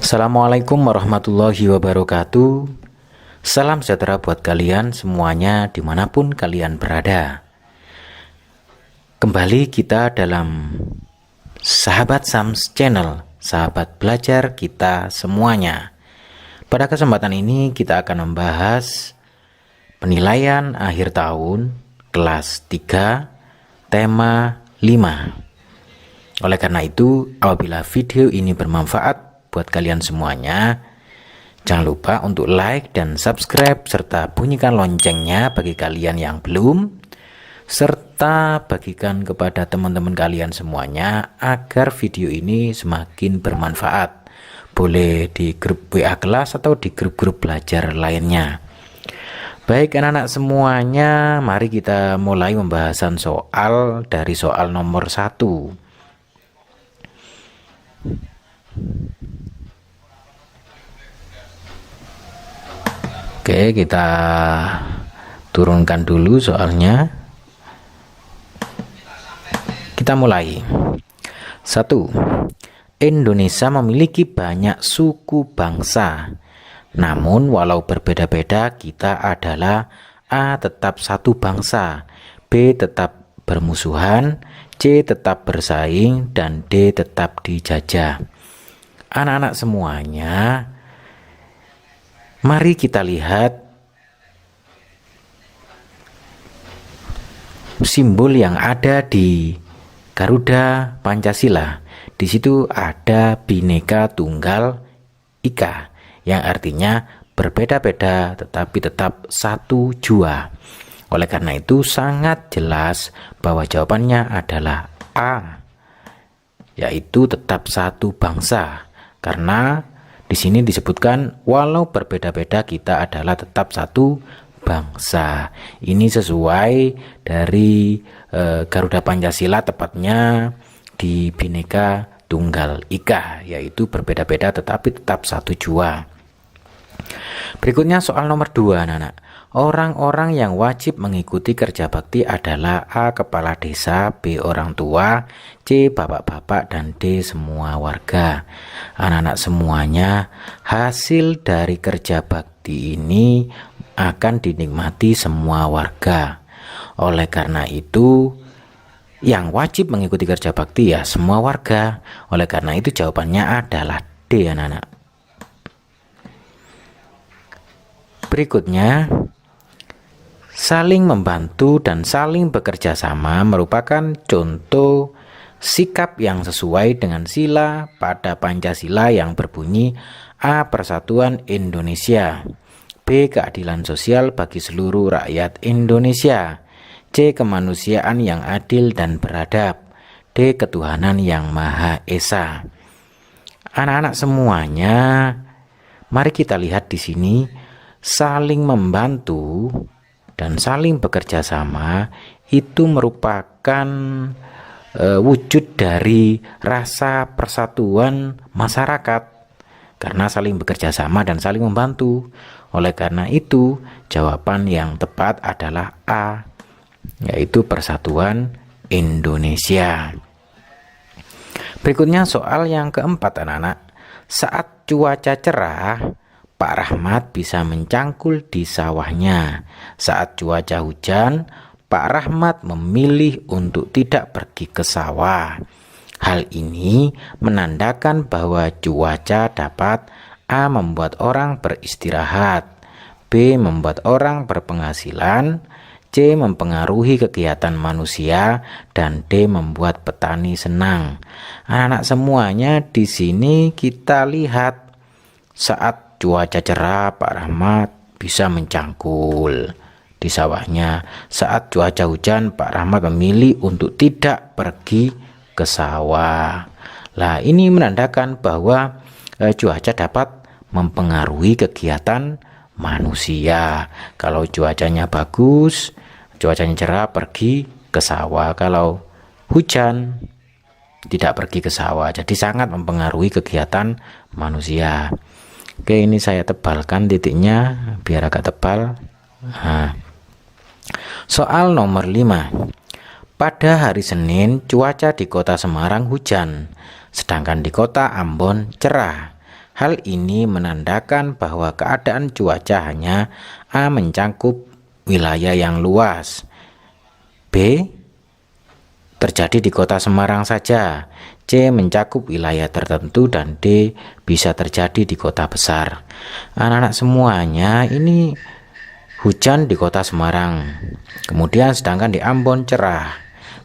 Assalamualaikum warahmatullahi wabarakatuh. Salam sejahtera buat kalian semuanya dimanapun kalian berada. Kembali kita dalam Sahabat Sams Channel, sahabat belajar kita semuanya. Pada kesempatan ini kita akan membahas penilaian akhir tahun kelas 3 tema 5. Oleh karena itu, apabila video ini bermanfaat buat kalian semuanya, jangan lupa untuk like dan subscribe serta bunyikan loncengnya bagi kalian yang belum, serta bagikan kepada teman-teman kalian semuanya agar video ini semakin bermanfaat. Boleh di grup WA kelas atau di grup-grup belajar lainnya. Baik anak-anak semuanya, mari kita mulai pembahasan soal dari soal nomor 1. Oke, kita turunkan dulu soalnya. Kita mulai. 1. Indonesia memiliki banyak suku bangsa. Namun walau berbeda-beda, kita adalah A. tetap satu bangsa, B. tetap bermusuhan, C. tetap bersaing, dan D. tetap dijajah. Anak-anak semuanya, mari kita lihat simbol yang ada di Garuda Pancasila. Di situ ada Bhinneka Tunggal Ika, yang artinya berbeda-beda tetapi tetap satu jua. Oleh karena itu sangat jelas bahwa jawabannya adalah A, yaitu tetap satu bangsa. Karena di sini disebutkan walau berbeda-beda kita adalah tetap satu bangsa. Ini sesuai dari Garuda Pancasila, tepatnya di Bhinneka Tunggal Ika, yaitu berbeda-beda tetapi tetap satu jua. Berikutnya soal nomor 2 anak-anak. Orang-orang yang wajib mengikuti kerja bakti adalah A. kepala desa, B. orang tua, C. bapak-bapak, dan D. semua warga. Anak-anak semuanya, hasil dari kerja bakti ini akan dinikmati semua warga. Oleh karena itu, yang wajib mengikuti kerja bakti ya semua warga. Oleh karena itu jawabannya adalah D anak-anak. Berikutnya, saling membantu dan saling bekerja sama merupakan contoh sikap yang sesuai dengan sila pada Pancasila yang berbunyi A. Persatuan Indonesia, B. Keadilan sosial bagi seluruh rakyat Indonesia, C. Kemanusiaan yang adil dan beradab, D. Ketuhanan yang Maha Esa. Anak-anak semuanya, mari kita lihat di sini, saling membantu dan saling bekerja sama itu merupakan wujud dari rasa persatuan masyarakat, karena saling bekerja sama dan saling membantu. Oleh karena itu jawaban yang tepat adalah A, yaitu Persatuan Indonesia. Berikutnya soal yang keempat anak-anak. Saat cuaca cerah, Pak Rahmat bisa mencangkul di sawahnya. Saat cuaca hujan, Pak Rahmat memilih untuk tidak pergi ke sawah. Hal ini menandakan bahwa cuaca dapat A. membuat orang beristirahat, B. membuat orang berpenghasilan, C. mempengaruhi kegiatan manusia, dan D. membuat petani senang. Anak-anak semuanya, di sini kita lihat saat cuaca cerah Pak Rahmat bisa mencangkul di sawahnya. Saat cuaca hujan Pak Rahmat memilih untuk tidak pergi ke sawah. Nah, ini menandakan bahwa cuaca dapat mempengaruhi kegiatan manusia. Kalau cuacanya bagus, cuacanya cerah, pergi ke sawah. Kalau hujan, tidak pergi ke sawah. Jadi sangat mempengaruhi kegiatan manusia. Oke, ini saya tebalkan titiknya biar agak tebal. Nah, soal nomor 5. Pada hari Senin, cuaca di kota Semarang hujan, sedangkan di kota Ambon cerah. Hal ini menandakan bahwa keadaan cuaca hanya A. mencakup wilayah yang luas, B. terjadi di kota Semarang saja, C. mencakup wilayah tertentu, dan D. bisa terjadi di kota besar. Anak-anak semuanya, ini hujan di kota Semarang, kemudian sedangkan di Ambon cerah.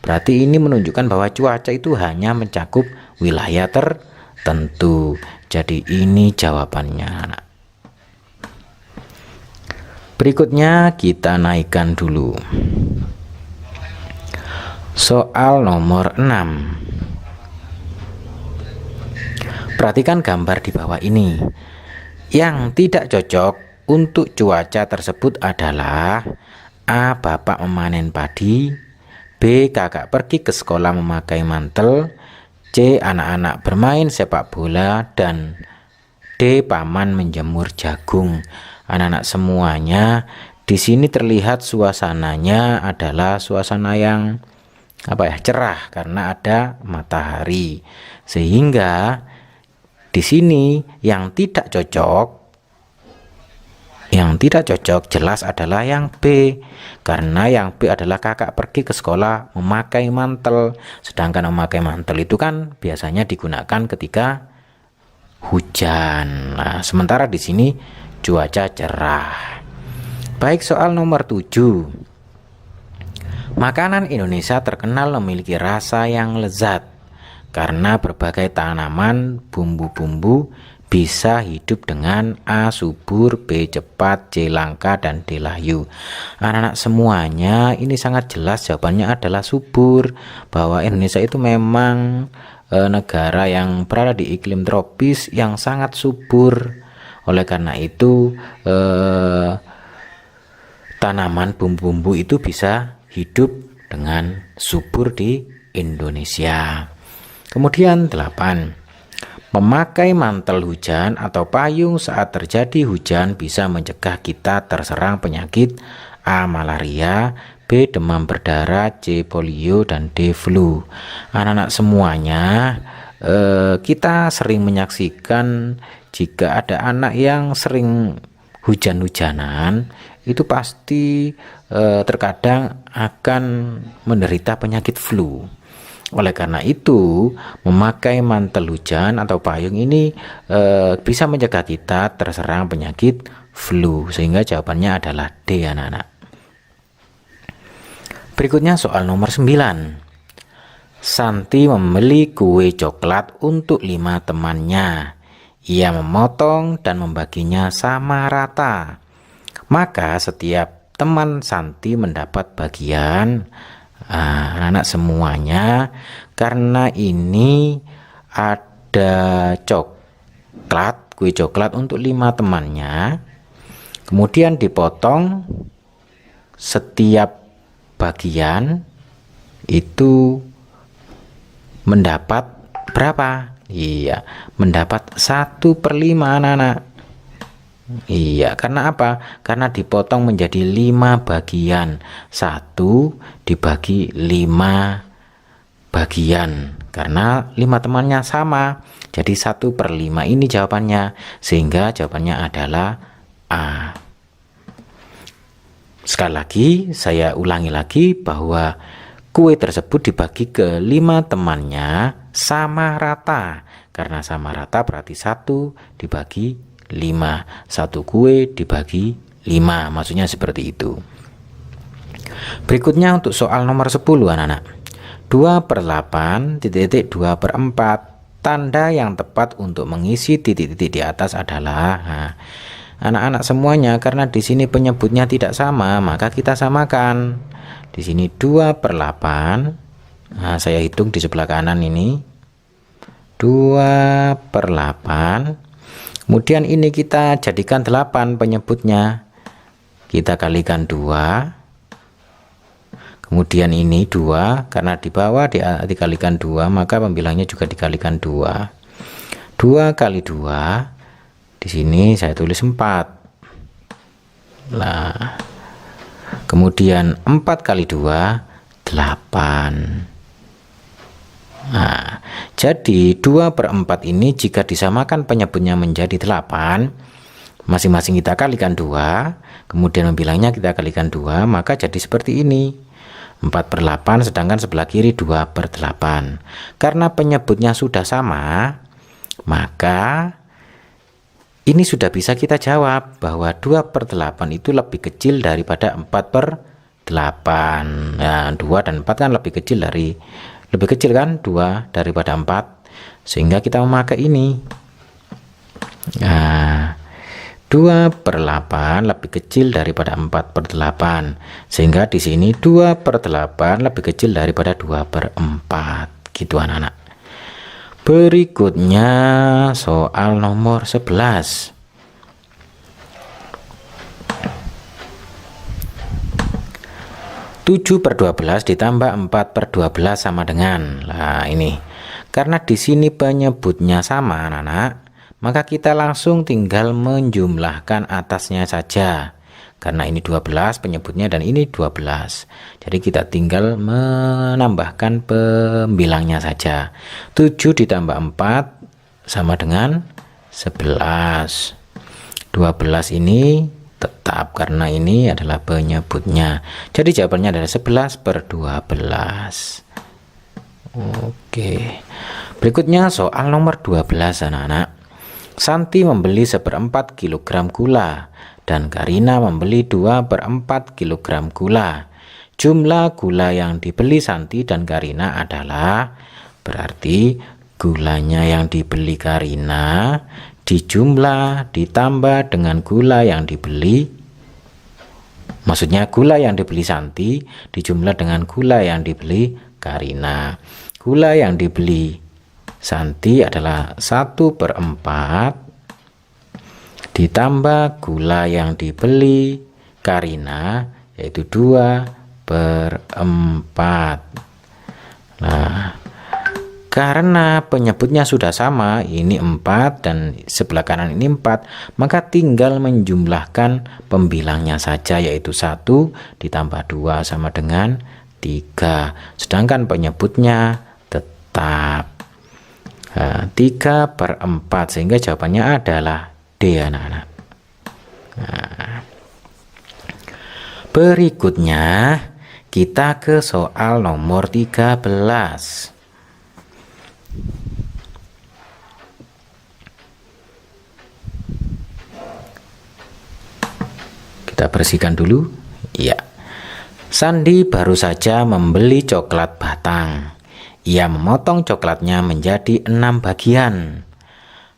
Berarti ini menunjukkan bahwa cuaca itu hanya mencakup wilayah tertentu. Jadi ini jawabannya, anak. Berikutnya kita naikkan dulu. Soal nomor 6. Perhatikan gambar di bawah ini. Yang tidak cocok untuk cuaca tersebut adalah A. Bapak memanen padi, B. Kakak pergi ke sekolah memakai mantel, C. Anak-anak bermain sepak bola, dan D. Paman menjemur jagung. Anak-anak semuanya, di sini terlihat suasananya adalah suasana yang cerah karena ada matahari. Sehingga di sini yang tidak cocok jelas adalah yang B, karena yang B adalah kakak pergi ke sekolah memakai mantel. Sedangkan memakai mantel itu kan biasanya digunakan ketika hujan. Nah, sementara di sini cuaca cerah. Baik, soal nomor 7. Makanan Indonesia terkenal memiliki rasa yang lezat karena berbagai tanaman bumbu-bumbu bisa hidup dengan A. subur, B. cepat, C. langka, dan D. layu. Anak-anak semuanya, ini sangat jelas jawabannya adalah subur, bahwa Indonesia itu memang negara yang berada di iklim tropis yang sangat subur. Oleh karena itu tanaman bumbu-bumbu itu bisa hidup dengan subur di Indonesia. Kemudian 8. Memakai mantel hujan atau payung saat terjadi hujan bisa mencegah kita terserang penyakit A. malaria, B. demam berdarah, C. polio, dan D. flu. Anak-anak semuanya, kita sering menyaksikan jika ada anak yang sering hujan-hujanan, itu pasti terkadang akan menderita penyakit flu. Oleh karena itu, memakai mantel hujan atau payung ini bisa mencegah kita terserang penyakit flu, sehingga jawabannya adalah D, anak-anak. Berikutnya soal nomor 9. Santi membeli kue coklat untuk 5 temannya. Ia memotong dan membaginya sama rata. Maka setiap teman Santi mendapat bagian. Anak-anak semuanya, karena ini ada kue coklat untuk 5 temannya, kemudian dipotong setiap bagian itu mendapat berapa? Iya, mendapat 1/5, anak-anak. Iya, karena apa? Karena dipotong menjadi 5 bagian. 1 dibagi 5 bagian. Karena 5 temannya sama. Jadi 1/5 ini jawabannya. Sehingga jawabannya adalah A. Sekali lagi, saya ulangi lagi bahwa kue tersebut dibagi ke 5 temannya sama rata. Karena sama rata berarti 1 dibagi 5, 1 kue dibagi 5, maksudnya seperti itu. Berikutnya untuk soal nomor 10, anak-anak. 2/8 2/4. Tanda yang tepat untuk mengisi titik-titik di atas adalah, anak-anak semuanya, karena di sini penyebutnya tidak sama, maka kita samakan. Di sini 2/8. Saya hitung di sebelah kanan ini 2/8. Kemudian ini kita jadikan 8 penyebutnya. Kita kalikan 2. Kemudian ini 2, karena di bawah dikalikan 2, maka pembilangnya juga dikalikan 2. 2 kali 2, di sini saya tulis 4. Nah, kemudian 4 kali 2, 8. Nah, Jadi 2/4 ini jika disamakan penyebutnya menjadi 8, masing-masing kita kalikan 2, kemudian membilangnya kita kalikan 2, maka jadi seperti ini. 4/8 sedangkan sebelah kiri 2/8. Karena penyebutnya sudah sama, maka ini sudah bisa kita jawab bahwa 2/8 itu lebih kecil daripada 4/8. Nah, 2 dan 4 kan lebih kecil kan 2 daripada 4, sehingga kita memakai ini. Nah, 2/8 lebih kecil daripada 4/8, sehingga di sini 2/8 lebih kecil daripada 2/4. Gitu anak-anak. Berikutnya soal nomor 11. Tujuh per 12 ditambah 4/12 sama dengan, nah ini karena di sini penyebutnya sama anak-anak, maka kita langsung tinggal menjumlahkan atasnya saja. Karena ini 12 penyebutnya dan ini 12. Jadi kita tinggal menambahkan pembilangnya saja. 7 ditambah 4 sama dengan 11. 12 ini tetap karena ini adalah penyebutnya. Jadi jawabannya adalah 11/12. Oke. Berikutnya soal nomor 12 anak-anak. Santi membeli 1/4 kilogram gula dan Karina membeli 2/4 kilogram gula. Jumlah gula yang dibeli Santi dan Karina adalah, berarti gulanya yang dibeli Karina dijumlah ditambah dengan gula yang dibeli, maksudnya gula yang dibeli Santi dijumlah dengan gula yang dibeli Karina. Gula yang dibeli Santi adalah 1/4 ditambah gula yang dibeli Karina yaitu 2/4. Nah, karena penyebutnya sudah sama, ini 4 dan sebelah kanan ini 4, maka tinggal menjumlahkan pembilangnya saja, yaitu 1 ditambah 2 sama dengan 3. Sedangkan penyebutnya tetap 3/4, sehingga jawabannya adalah D anak-anak. Nah, berikutnya kita ke soal nomor 13. Kita bersihkan dulu. Ya. Sandi baru saja membeli coklat batang. Ia memotong coklatnya menjadi 6 bagian.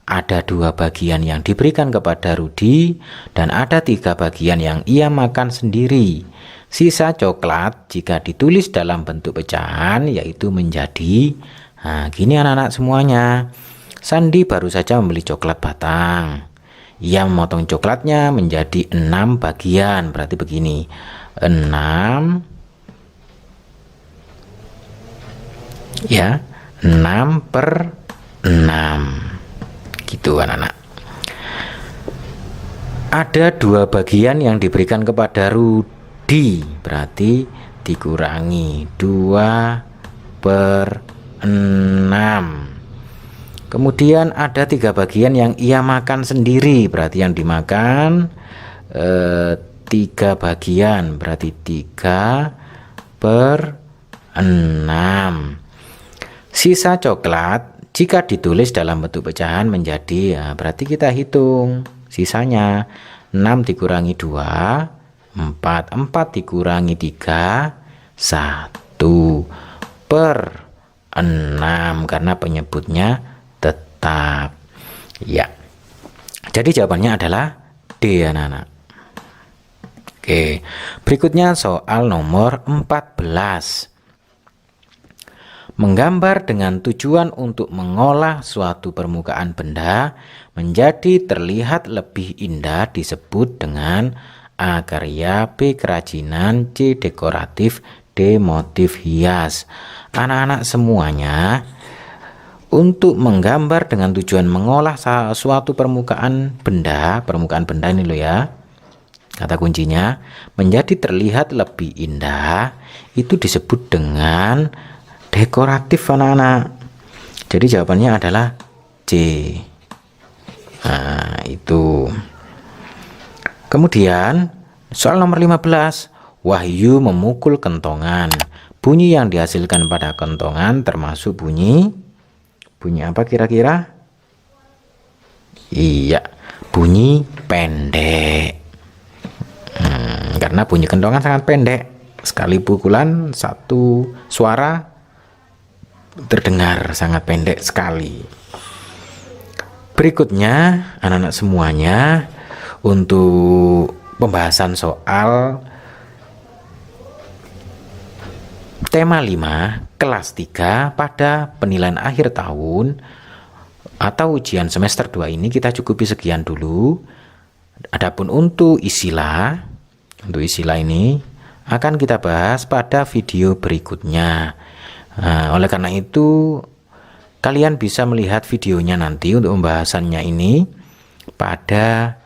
Ada 2 bagian yang diberikan kepada Rudi dan ada 3 bagian yang ia makan sendiri. Sisa coklat jika ditulis dalam bentuk pecahan yaitu menjadi, nah gini anak-anak semuanya. Sandi baru saja membeli coklat batang. Ia memotong coklatnya menjadi 6 bagian, berarti begini, 6 ya, 6/6. Gitu anak-anak. Ada 2 bagian yang diberikan kepada Rudi, berarti dikurangi 2/6. Kemudian ada 3 bagian yang ia makan sendiri, berarti yang dimakan 3 bagian, berarti 3/6. Sisa coklat jika ditulis dalam bentuk pecahan menjadi, ya berarti kita hitung sisanya. 6 dikurangi 2, 4. 4 dikurangi 3, 1/6, karena penyebutnya tetap. Ya. Jadi jawabannya adalah D anak-anak. Oke. Berikutnya soal nomor 14. Menggambar dengan tujuan untuk mengolah suatu permukaan benda menjadi terlihat lebih indah disebut dengan A. Karya, B. Kerajinan, C. Dekoratif, D. Motif hias. Anak-anak semuanya, untuk menggambar dengan tujuan mengolah suatu permukaan benda ini loh ya, kata kuncinya menjadi terlihat lebih indah, itu disebut dengan dekoratif anak-anak. Jadi jawabannya adalah C. Nah, itu. Kemudian soal nomor 15, Wahyu memukul kentongan. Bunyi yang dihasilkan pada kentongan termasuk bunyi apa kira-kira? Iya, bunyi pendek. Karena bunyi kentongan sangat pendek. Sekali pukulan satu suara terdengar sangat pendek sekali. Berikutnya anak-anak semuanya, untuk pembahasan soal tema 5 kelas 3 pada penilaian akhir tahun atau ujian semester 2 ini kita cukupi sekian dulu. Adapun untuk istilah ini akan kita bahas pada video berikutnya. Nah, oleh karena itu kalian bisa melihat videonya nanti untuk pembahasannya ini pada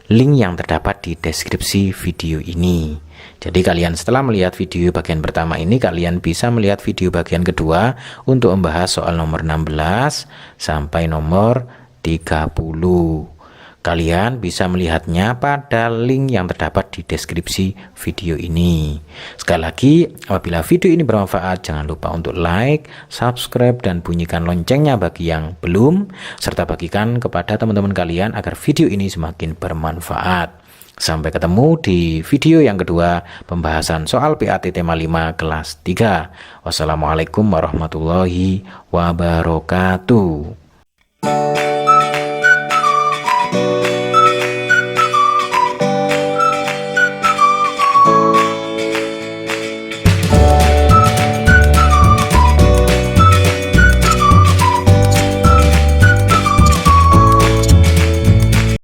link yang terdapat di deskripsi video ini. Jadi kalian setelah melihat video bagian pertama ini, kalian bisa melihat video bagian kedua untuk membahas soal nomor 16 sampai nomor 30. Kalian bisa melihatnya pada link yang terdapat di deskripsi video ini. Sekali lagi, apabila video ini bermanfaat, jangan lupa untuk like, subscribe, dan bunyikan loncengnya bagi yang belum, serta bagikan kepada teman-teman kalian agar video ini semakin bermanfaat. Sampai ketemu di video yang kedua, pembahasan soal PAT tema 5 kelas 3. Wassalamualaikum warahmatullahi wabarakatuh.